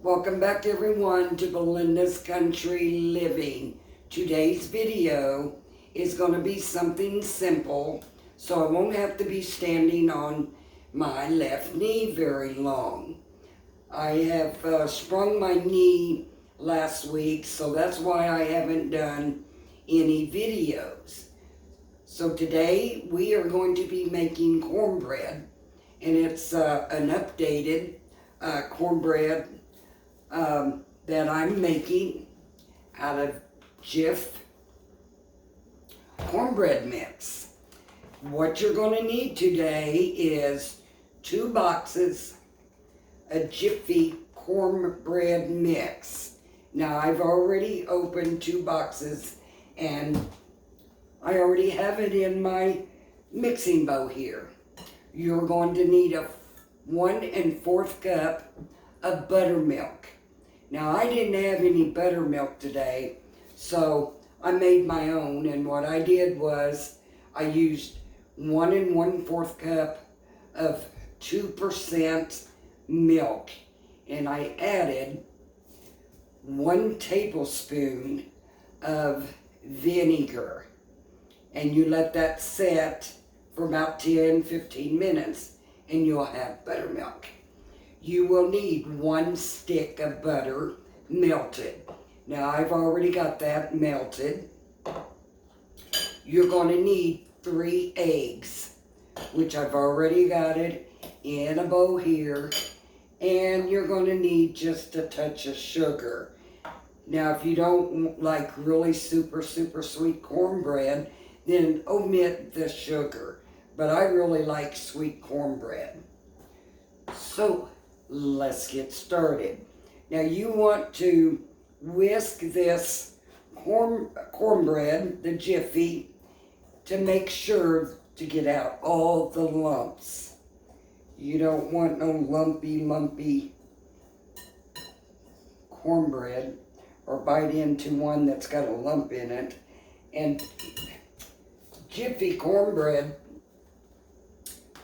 Welcome back everyone to Belinda's Country Living. Today's video is going to be something simple, so I won't have to be standing on my left knee very long. I have sprung my knee last week, so that's why I haven't done any videos. So today we are going to be making cornbread, and it's an updated cornbread that I'm making out of jiffy cornbread mix. What you're going to need today is 2 boxes of jiffy cornbread mix. Now I've already opened 2 boxes and I already have it in my mixing bowl here. You're going to need a 1 1/4 cup of buttermilk. Now I didn't have any buttermilk today, so I made my own, and what I did was I used 1 1/4 cup of 2% milk, and I added 1 tablespoon of vinegar, and you let that set for about 10-15 minutes and you'll have buttermilk. You will need 1 stick of butter melted. Now I've already got that melted. You're going to need 3 eggs, which I've already got it in a bowl here. And you're going to need just a touch of sugar. Now if you don't like really super sweet cornbread, then omit the sugar. But I really like sweet cornbread. So let's get started. Now you want to whisk this cornbread, the jiffy, to make sure to get out all the lumps. You don't want no lumpy cornbread, or bite into one that's got a lump in it. And jiffy cornbread,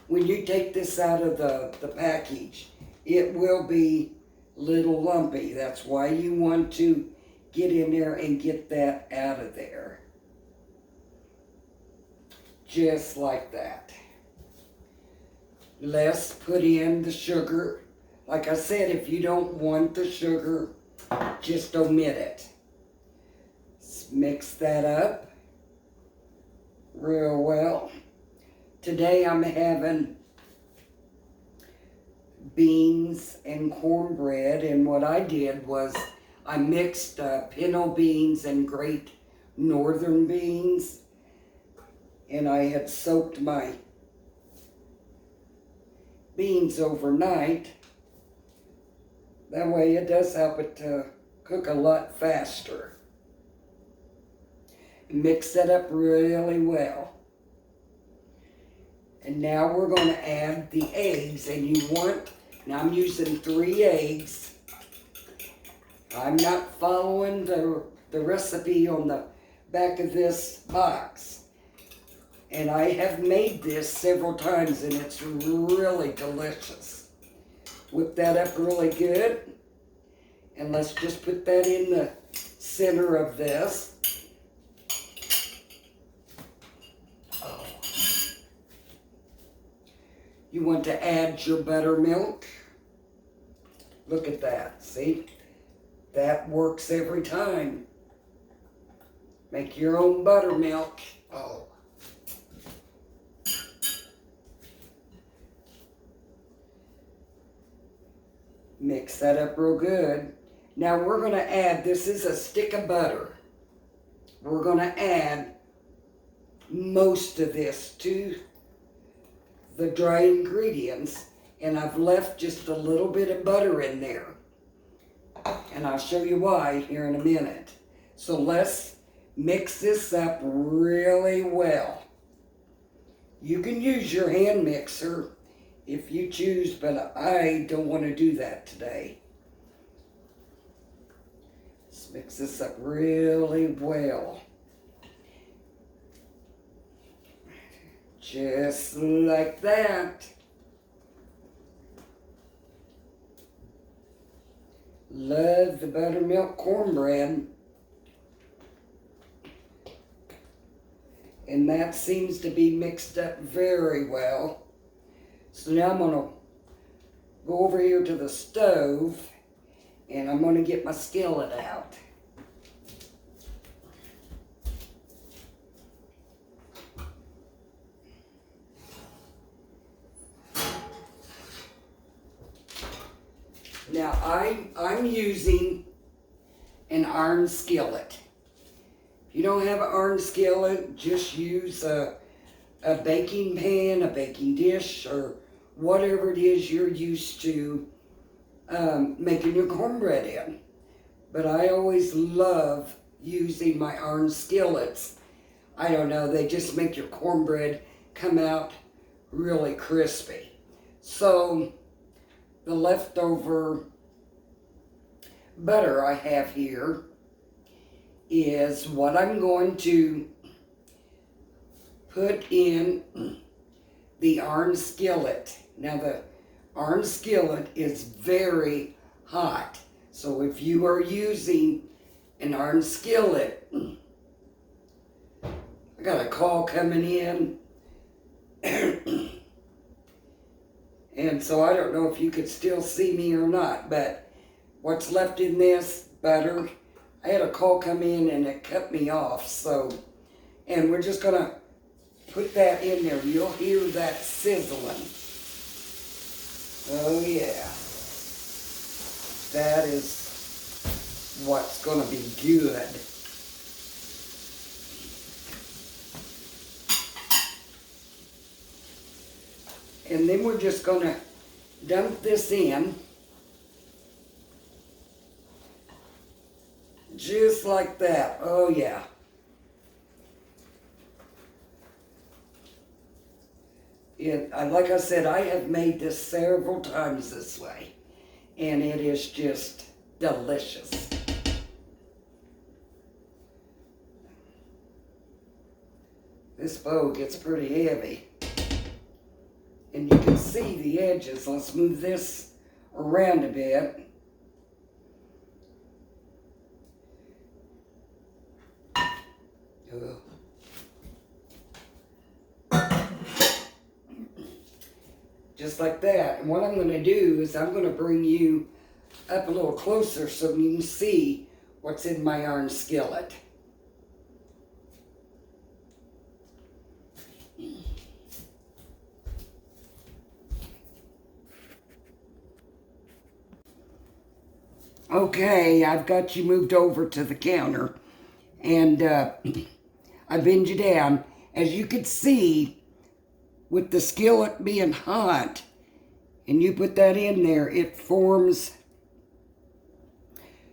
when you take this out of the package, it will be little lumpy. That's why you want to get in there and get that out of there. Just like that. Let's put in the sugar. Like I said, if you don't want the sugar, just omit it. Let's mix that up real well. Today I'm having beans and cornbread, and what I did was I mixed pinto beans and great northern beans, and I had soaked my beans overnight. That way it does help it to cook a lot faster. Mix that up really well. And now we're going to add the eggs, and you want, now I'm using 3 eggs. I'm not following the recipe on the back of this box. And I have made this several times, and it's really delicious. Whip that up really good. And let's just put that in the center of this. You want to add your buttermilk. Look at that, see? That works every time. Make your own buttermilk. Oh. Mix that up real good. Now we're going to add, this is a stick of butter. We're going to add most of this to the dry ingredients, and I've left just a little bit of butter in there, and I'll show you why here in a minute. So let's mix this up really well. You can use your hand mixer if you choose, but I don't want to do that today. Let's mix this up really well. Just like that. Love the buttermilk cornbread. And that seems to be mixed up very well. So now I'm going to go over here to the stove and I'm going to get my skillet out. Now I'm using an iron skillet. If you don't have an iron skillet, just use a baking pan, a baking dish, or whatever it is you're used to making your cornbread in. But I always love using my iron skillets. I don't know, they just make your cornbread come out really crispy. So the leftover butter I have here is what I'm going to put in the iron skillet. Now the iron skillet is very hot. So if you are using an iron skillet, I got a call coming in. And so I don't know if you could still see me or not, but what's left in this butter, I had a call come in and it cut me off. So, and we're just gonna put that in there. You'll hear that sizzling. Oh yeah. That is what's gonna be good. And then we're just gonna dump this in. Just like that. Oh yeah. Like I said, I have made this several times this way. And it is just delicious. This bowl gets pretty heavy. And you can see the edges. Let's move this around a bit. Just like that. And what I'm going to do is I'm going to bring you up a little closer so you can see what's in my iron skillet. Okay, I've got you moved over to the counter, and I bend you down. As you can see, with the skillet being hot, and you put that in there, it forms,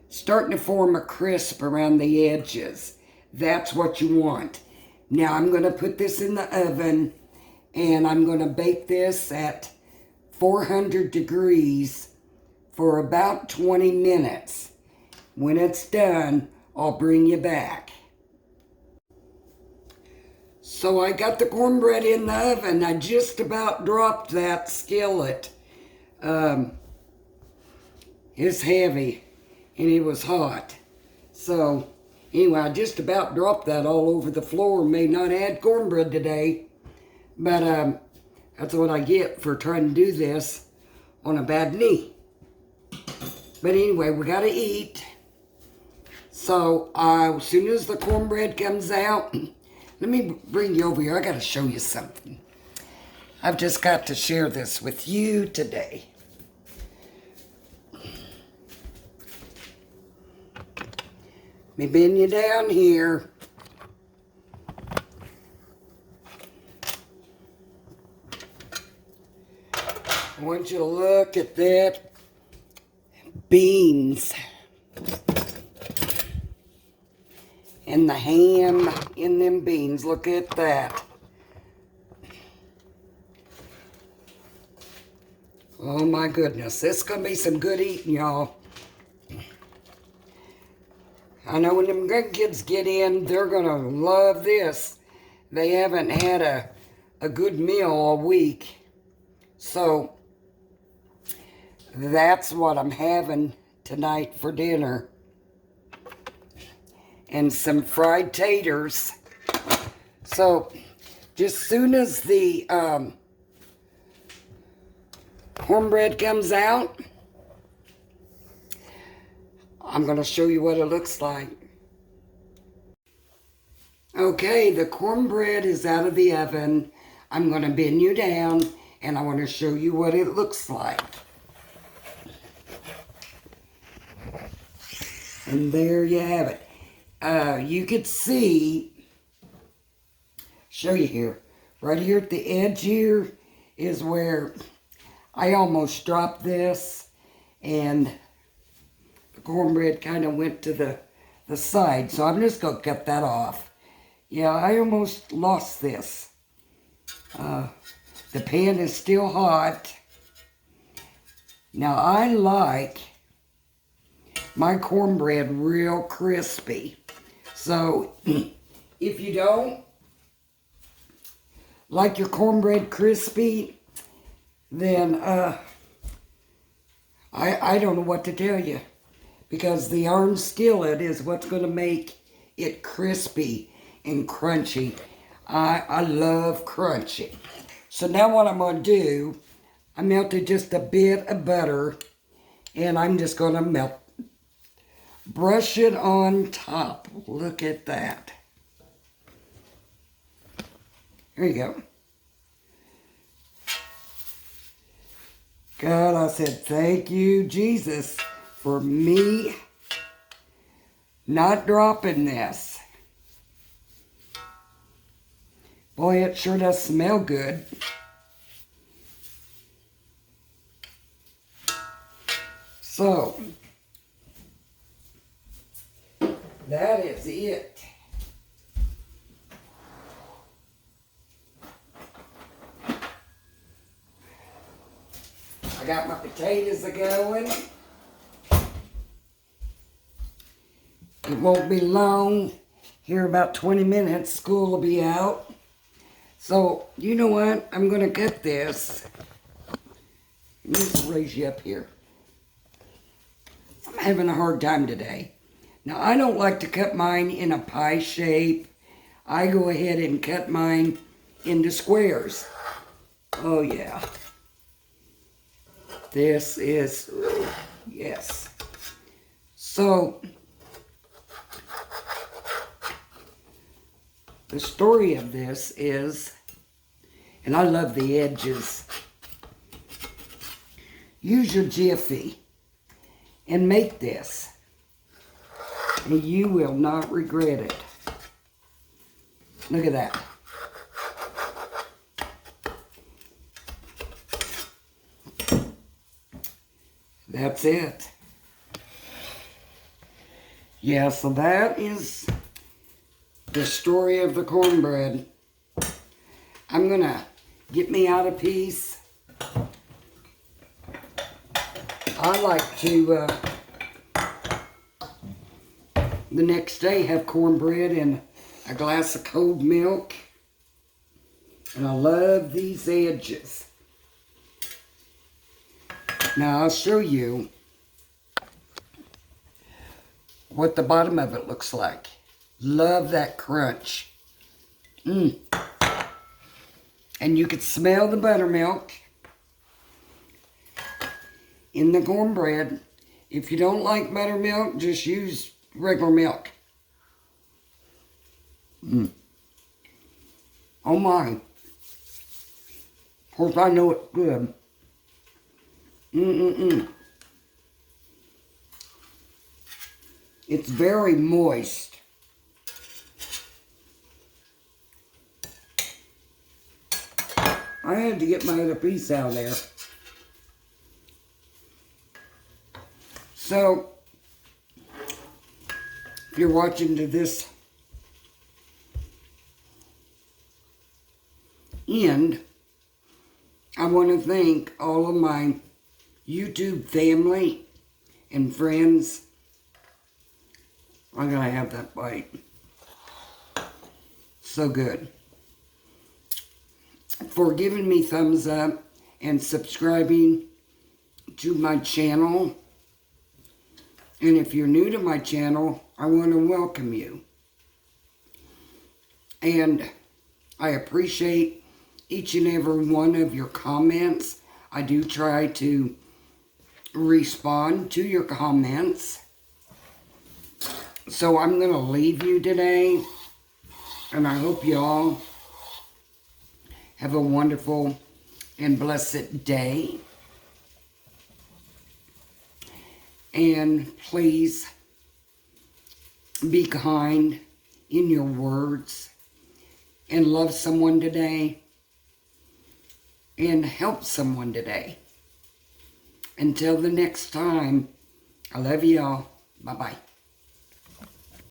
starting to form a crisp around the edges. That's what you want. Now I'm going to put this in the oven, and I'm going to bake this at 400 degrees for about 20 minutes. When it's done, I'll bring you back. So I got the cornbread in the oven. I just about dropped that skillet. It's heavy and it was hot. So anyway, I just about dropped that all over the floor. May not add cornbread today, but that's what I get for trying to do this on a bad knee. But anyway, we got to eat. So as soon as the cornbread comes out, let me bring you over here. I got to show you something. I've just got to share this with you today. Let me bend you down here. I want you to look at that. Beans. And the ham in them beans. Look at that. Oh my goodness. This is going to be some good eating, y'all. I know when them grandkids get in, they're going to love this. They haven't had a good meal all week. So that's what I'm having tonight for dinner. And some fried taters. So, just soon as the cornbread comes out, I'm going to show you what it looks like. Okay, the cornbread is out of the oven. I'm going to bend you down and I want to show you what it looks like. And there you have it. You could see, show you here, right here at the edge here is where I almost dropped this and the cornbread kind of went to the side. So I'm just going to cut that off. Yeah, I almost lost this. The pan is still hot. Now I like my cornbread real crispy. So if you don't like your cornbread crispy, then I don't know what to tell you, because the iron skillet is what's going to make it crispy and crunchy. I love crunchy. So now what I'm going to do, I melted just a bit of butter and I'm just going to brush it on top. Look at that. There you go. God, I said, thank you, Jesus, for me not dropping this. Boy, it sure does smell good. So, that is it. I got my potatoes a-going. It won't be long. Here about 20 minutes, school will be out. So, you know what? I'm going to cut this. Let me just raise you up here. I'm having a hard time today. Now, I don't like to cut mine in a pie shape. I go ahead and cut mine into squares. Oh, yeah. This is, yes. So, the story of this is, and I love the edges, use your jiffy and make this, and you will not regret it. Look at that. That's it. Yeah, so that is the story of the cornbread. I'm gonna get me out a piece. I like to the next day have cornbread and a glass of cold milk. And I love these edges. Now I'll show you what the bottom of it looks like. Love that crunch. And you could smell the buttermilk in the cornbread. If you don't like buttermilk, just use regular milk. Oh my. Of course, I know it's good. It's very moist. I had to get my other piece out of there. So, if you're watching to this end, I want to thank all of my YouTube family and friends. I'm going to have that bite. So good. For giving me thumbs up and subscribing to my channel. And if you're new to my channel, I want to welcome you. And I appreciate each and every one of your comments. I do try to respond to your comments. So I'm going to leave you today. And I hope you all have a wonderful and blessed day. And please be kind in your words and love someone today and help someone today. Until the next time, I love y'all. Bye-bye.